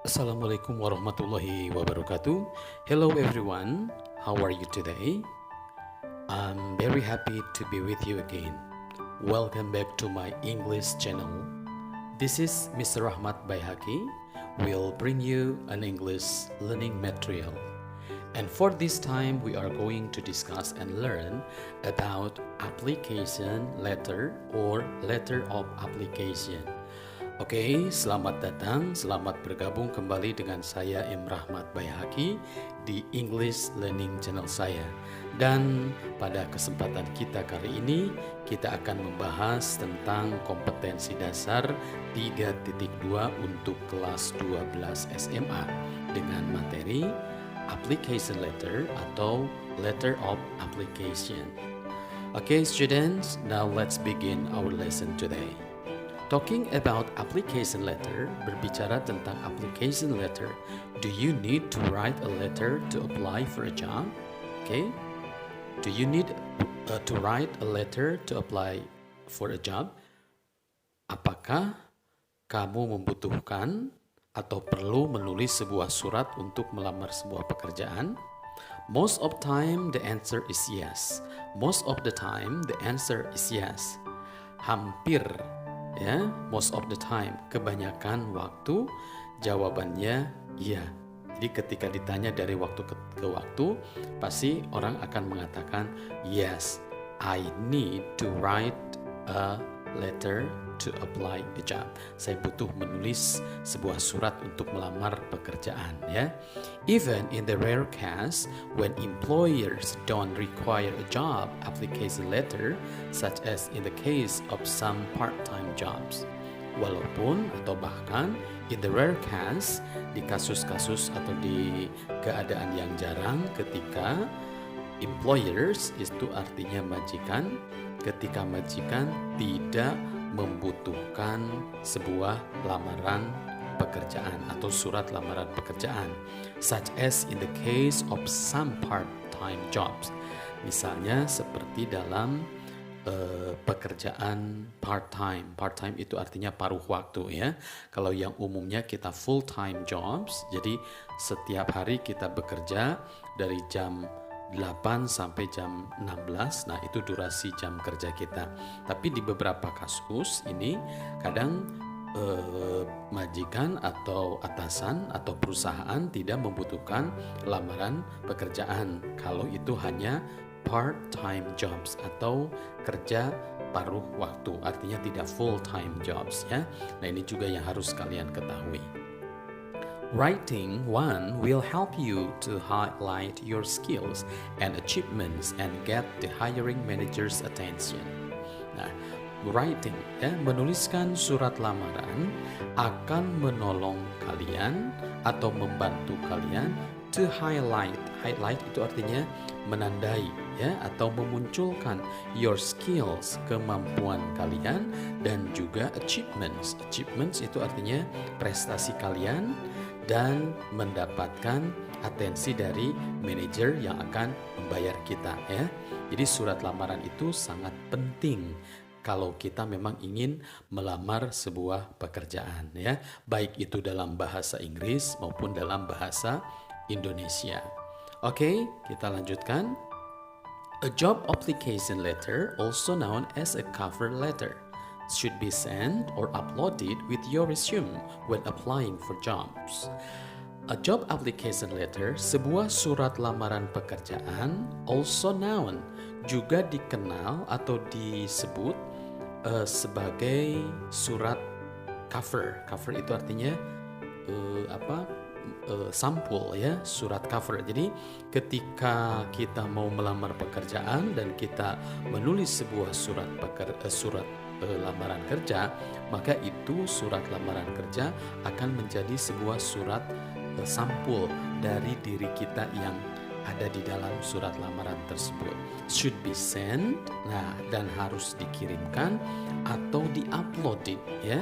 Assalamualaikum warahmatullahi wabarakatuh. Hello everyone, how are you today? I'm very happy to be with you again. Welcome back to my English channel. This is Mr. Rahmat Baihaki. We'll bring you an English learning material. And for this time, we are going to discuss and learn about application letter or letter of application. Oke, selamat datang, selamat bergabung kembali dengan saya M. Rahmat Baihaki di English Learning Channel saya. Dan pada kesempatan kita kali ini, kita akan membahas tentang kompetensi dasar 3.2 untuk kelas 12 SMA dengan materi application letter atau letter of application. Okay, students, now let's begin our lesson today. Talking about application letter, berbicara tentang application letter, do you need to write a letter to apply for a job? Okay, do you need to write a letter to apply for a job? Apakah kamu membutuhkan atau perlu menulis sebuah surat untuk melamar sebuah pekerjaan? Most of time the answer is yes. Most of the time the answer is yes. Hampir, ya, most of the time, kebanyakan waktu jawabannya iya. Jadi ketika ditanya dari waktu ke waktu, pasti orang akan mengatakan yes, I need to write a letter to apply a job. Saya butuh menulis sebuah surat untuk melamar pekerjaan, ya. Even in the rare case when employers don't require a job application letter, such as in the case of some part-time jobs. Walaupun atau bahkan in the rare case, di kasus-kasus atau di keadaan yang jarang ketika employers itu artinya majikan, ketika majikan tidak membutuhkan sebuah lamaran pekerjaan atau surat lamaran pekerjaan, such as in the case of some part-time jobs. Misalnya seperti dalam pekerjaan part-time. Part-time itu artinya paruh waktu, ya. Kalau yang umumnya kita full-time jobs, jadi setiap hari kita bekerja dari jam 8 sampai jam 16, nah itu durasi jam kerja kita. Tapi di beberapa kasus ini kadang majikan atau atasan atau perusahaan tidak membutuhkan lamaran pekerjaan kalau itu hanya part-time jobs atau kerja paruh waktu, artinya tidak full-time jobs, ya. Nah ini juga yang harus kalian ketahui. Writing one will help you to highlight your skills and achievements and get the hiring manager's attention. Nah, writing, ya, menuliskan surat lamaran akan menolong kalian atau membantu kalian to highlight. Highlight itu artinya menandai, ya, atau memunculkan your skills, kemampuan kalian, dan juga achievements. Achievements itu artinya prestasi kalian dan mendapatkan atensi dari manajer yang akan membayar kita, ya. Jadi surat lamaran itu sangat penting kalau kita memang ingin melamar sebuah pekerjaan, ya, baik itu dalam bahasa Inggris maupun dalam bahasa Indonesia. Oke, kita lanjutkan. A job application letter, also known as a cover letter, should be sent or uploaded with your resume when applying for jobs. A job application letter, sebuah surat lamaran pekerjaan, also known, juga dikenal atau disebut sebagai surat cover. Cover itu artinya sampul, ya, surat cover. Jadi ketika kita mau melamar pekerjaan dan kita menulis sebuah surat lamaran kerja, maka itu surat lamaran kerja akan menjadi sebuah surat sampul dari diri kita yang ada di dalam surat lamaran tersebut. Should be sent, nah, dan harus dikirimkan atau diuploaded, ya.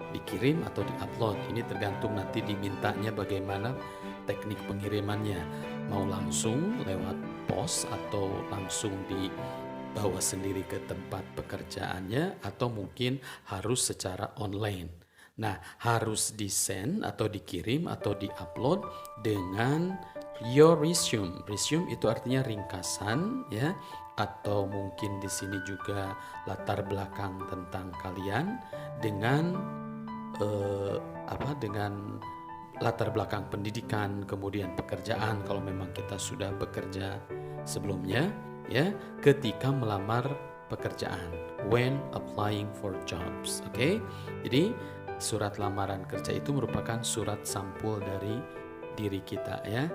Dikirim atau diupload, ini tergantung nanti dimintanya bagaimana teknik pengirimannya, mau langsung lewat pos atau langsung dibawa sendiri ke tempat pekerjaannya atau mungkin harus secara online. Nah, harus di-send atau dikirim atau di-upload dengan your resume. Resume itu artinya ringkasan ya, atau mungkin di sini juga latar belakang tentang kalian dengan dengan latar belakang pendidikan, kemudian pekerjaan kalau memang kita sudah bekerja sebelumnya ya, ketika melamar pekerjaan, when applying for jobs. Oke. Jadi surat lamaran kerja itu merupakan surat sampul dari diri kita ya.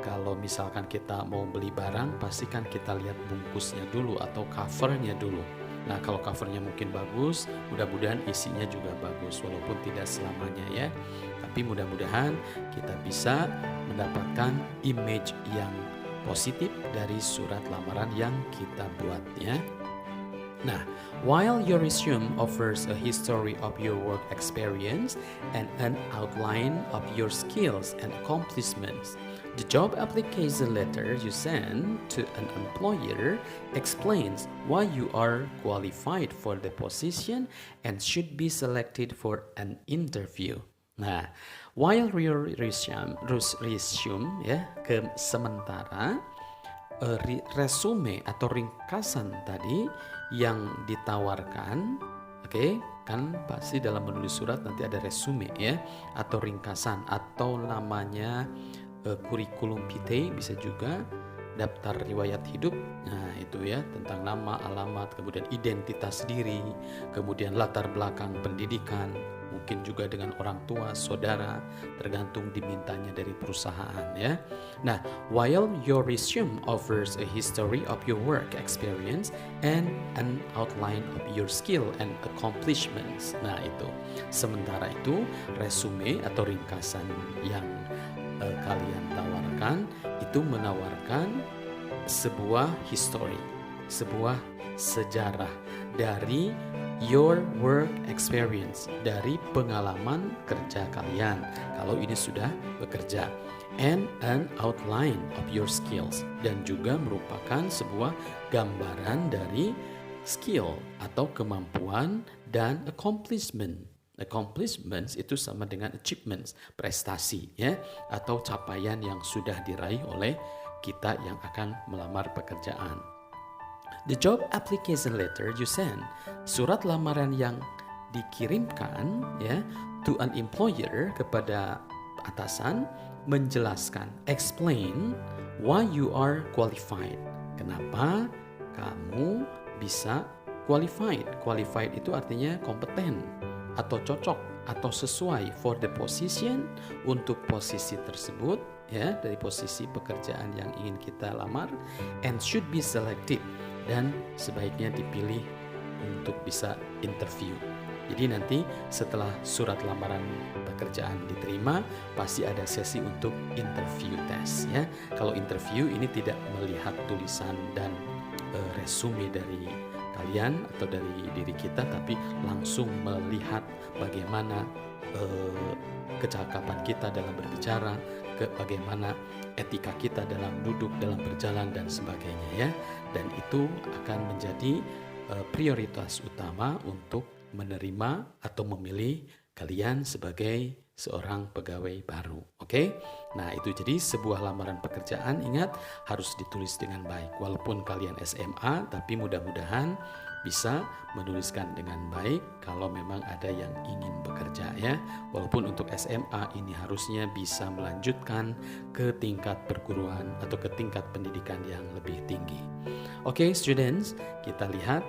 Kalau misalkan kita mau beli barang, pastikan kita lihat bungkusnya dulu atau covernya dulu. Nah, kalau covernya mungkin bagus, mudah-mudahan isinya juga bagus, walaupun tidak selamanya ya. Tapi mudah-mudahan kita bisa mendapatkan image yang positif dari surat lamaran yang kita buat ya. Nah, while your resume offers a history of your work experience and an outline of your skills and accomplishments, the job application letter you send to an employer explains why you are qualified for the position and should be selected for an interview. Nah, while your resume ya, sementara resume atau ringkasan tadi yang ditawarkan, oke, kan pasti dalam menulis surat nanti ada resume ya, atau ringkasan, atau namanya kurikulum vitae, bisa juga daftar riwayat hidup. Nah, itu ya, tentang nama, alamat, kemudian identitas diri, kemudian latar belakang pendidikan, mungkin juga dengan orang tua, saudara, tergantung dimintanya dari perusahaan ya. Nah, while your resume offers a history of your work experience and an outline of your skill and accomplishments. Nah, itu. Sementara itu, resume atau ringkasan yang kalian tawarkan itu menawarkan sebuah history, sebuah sejarah dari your work experience, dari pengalaman kerja kalian kalau ini sudah bekerja, and an outline of your skills, dan juga merupakan sebuah gambaran dari skill atau kemampuan dan accomplishment. Accomplishments itu sama dengan achievements, prestasi ya, atau capaian yang sudah diraih oleh kita yang akan melamar pekerjaan. The job application letter you send, surat lamaran yang dikirimkan ya to an employer, kepada atasan, menjelaskan, explain why you are qualified. Kenapa kamu bisa qualified? Qualified itu artinya kompeten atau cocok atau sesuai for the position, untuk posisi tersebut ya, dari posisi pekerjaan yang ingin kita lamar, and should be selected, dan sebaiknya dipilih untuk bisa interview. Jadi nanti setelah surat lamaran pekerjaan diterima, pasti ada sesi untuk interview test ya. Kalau interview ini tidak melihat tulisan dan resume dari kalian atau dari diri kita, tapi langsung melihat bagaimana kecakapan kita dalam berbicara, bagaimana etika kita dalam duduk, dalam berjalan dan sebagainya ya. Dan itu akan menjadi prioritas utama untuk menerima atau memilih kalian sebagai seorang pegawai baru. Oke? Nah, itu jadi sebuah lamaran pekerjaan, ingat harus ditulis dengan baik. Walaupun kalian SMA, tapi mudah-mudahan bisa menuliskan dengan baik kalau memang ada yang ingin bekerja ya. Walaupun untuk SMA ini harusnya bisa melanjutkan ke tingkat perguruan atau ke tingkat pendidikan yang lebih tinggi. Oke, students, kita lihat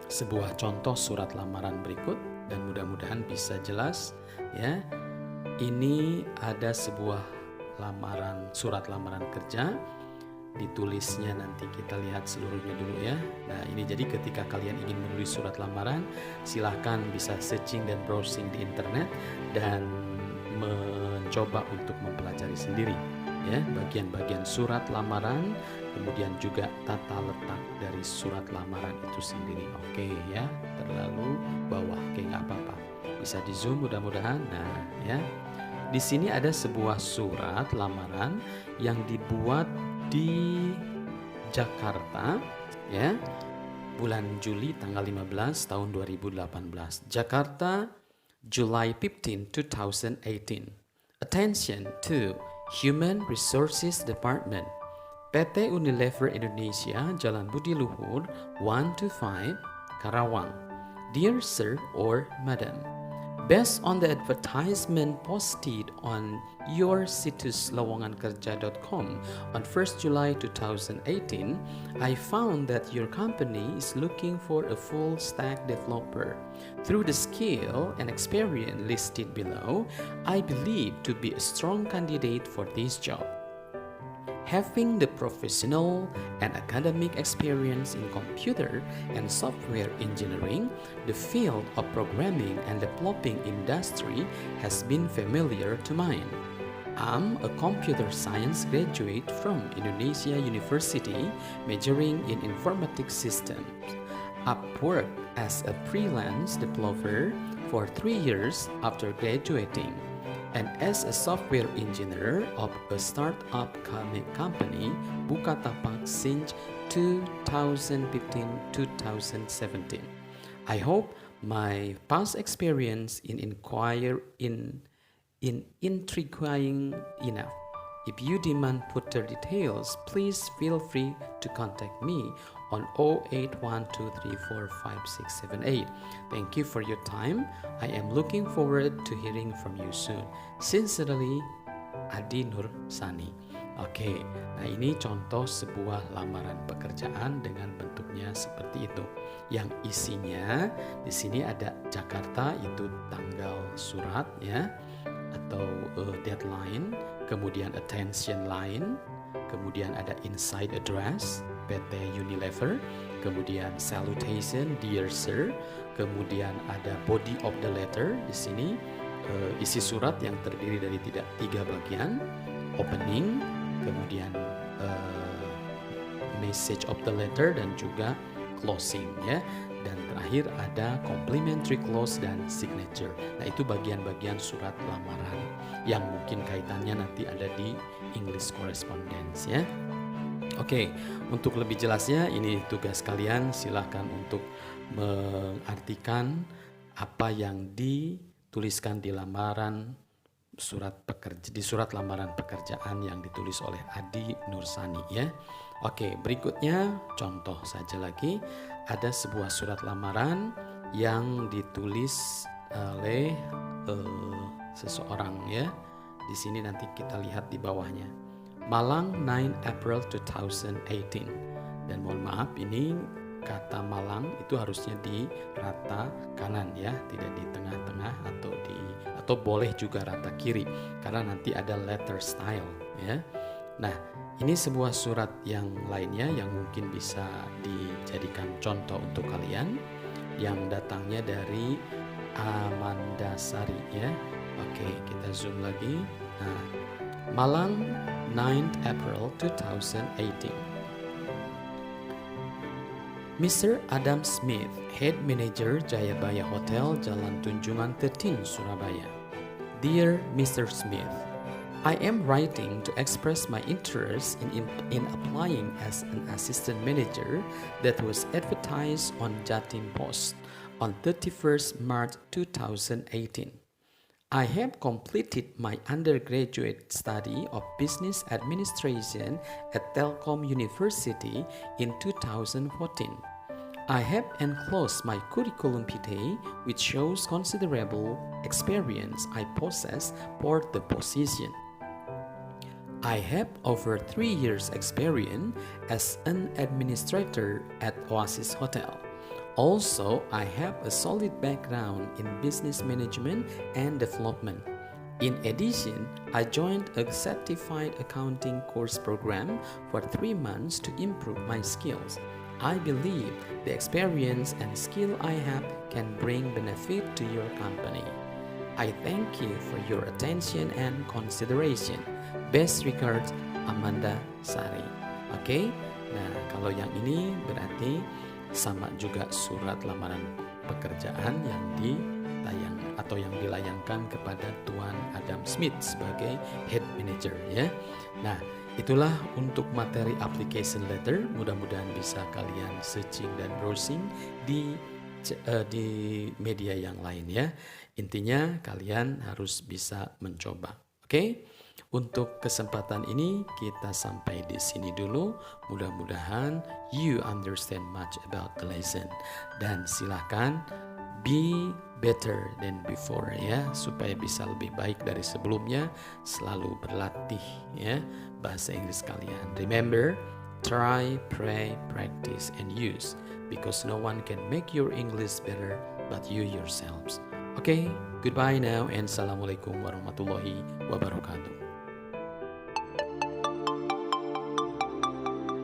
sebuah contoh surat lamaran berikut dan mudah-mudahan bisa jelas ya. Ini ada sebuah lamaran, surat lamaran kerja, ditulisnya nanti kita lihat seluruhnya dulu ya. Nah, ini jadi ketika kalian ingin menulis surat lamaran, silahkan bisa searching dan browsing di internet dan mencoba untuk mempelajari sendiri ya bagian-bagian surat lamaran, kemudian juga tata letak dari surat lamaran itu sendiri. Oke ya, terlalu bawah, oke nggak apa-apa, bisa di zoom mudah-mudahan. Nah ya, di sini ada sebuah surat lamaran yang dibuat di Jakarta ya, bulan Juli tanggal 15 tahun 2018. Jakarta, July 15, 2018. Attention to Human Resources Department, PT Unilever Indonesia, Jalan Budi Luhur, 125, Karawang. Dear Sir or Madam, based on the advertisement posted on your situs lowongankerja.com on 1st July 2018, I found that your company is looking for a full stack developer. Through the skill and experience listed below, I believe to be a strong candidate for this job. Having the professional and academic experience in computer and software engineering, the field of programming and developing industry has been familiar to mine. I'm a computer science graduate from Indonesia University, majoring in informatics systems. I've worked as a freelance developer for 3 years after graduating, and as a software engineer of a startup company, Bukalapak, since 2015-2017. I hope my past experience in intriguing enough. If you demand further details, please feel free to contact me on 0812345678. Thank you for your time. I am looking forward to hearing from you soon. Sincerely, Adi Nur Sani. Oke, nah ini contoh sebuah lamaran pekerjaan dengan bentuknya seperti itu. Yang isinya di sini ada Jakarta, itu tanggal surat ya, atau deadline, kemudian attention line, kemudian ada inside address PT Unilever, kemudian salutation dear sir, kemudian ada body of the letter di sini, isi surat yang terdiri dari tiga bagian, opening, kemudian message of the letter dan juga closing ya. Dan terakhir ada complimentary clause dan signature. Nah itu bagian-bagian surat lamaran yang mungkin kaitannya nanti ada di English correspondence ya. Oke, untuk lebih jelasnya ini tugas kalian, silahkan untuk mengartikan apa yang dituliskan di lamaran di surat lamaran pekerjaan yang ditulis oleh Adi Nursani ya. Oke, berikutnya contoh saja lagi. Ada sebuah surat lamaran yang ditulis oleh seseorang ya. Di sini nanti kita lihat di bawahnya. Malang 9 April 2018. Dan mohon maaf, ini kata Malang itu harusnya di rata kanan ya, tidak di tengah-tengah atau boleh juga rata kiri karena nanti ada letter style ya. Nah, ini sebuah surat yang lainnya yang mungkin bisa dijadikan contoh untuk kalian yang datangnya dari Amanda Sari ya. Oke, kita zoom lagi. Nah, Malang 9 April 2018. Mr. Adam Smith, Head Manager Jayabaya Hotel, Jalan Tunjungan 13, Surabaya. Dear Mr. Smith, I am writing to express my interest in applying as an assistant manager that was advertised on Jatim Post on 31st March 2018. I have completed my undergraduate study of business administration at Telkom University in 2014. I have enclosed my curriculum vitae, which shows considerable experience I possess for the position. I have over 3 years experience as an administrator at Oasis Hotel. Also, I have a solid background in business management and development. In addition, I joined a certified accounting course program for 3 months to improve my skills. I believe the experience and skill I have can bring benefit to your company. I thank you for your attention and consideration. Best regards, Amanda Sari. Oke, nah kalau yang ini berarti sama juga surat lamaran pekerjaan yang ditayang atau yang dilayangkan kepada Tuan Adam Smith sebagai head manager ya. Nah, itulah untuk materi application letter. Mudah-mudahan bisa kalian searching dan browsing di di media yang lain ya. Intinya kalian harus bisa mencoba. Oke? Untuk kesempatan ini kita sampai di sini dulu. Mudah-mudahan you understand much about the lesson. Dan silakan be better than before ya, supaya bisa lebih baik dari sebelumnya. Selalu berlatih ya bahasa Inggris kalian. Remember, try, pray, practice, and use. Because no one can make your English better but you yourselves. Okay, goodbye now and Assalamualaikum warahmatullahi wabarakatuh.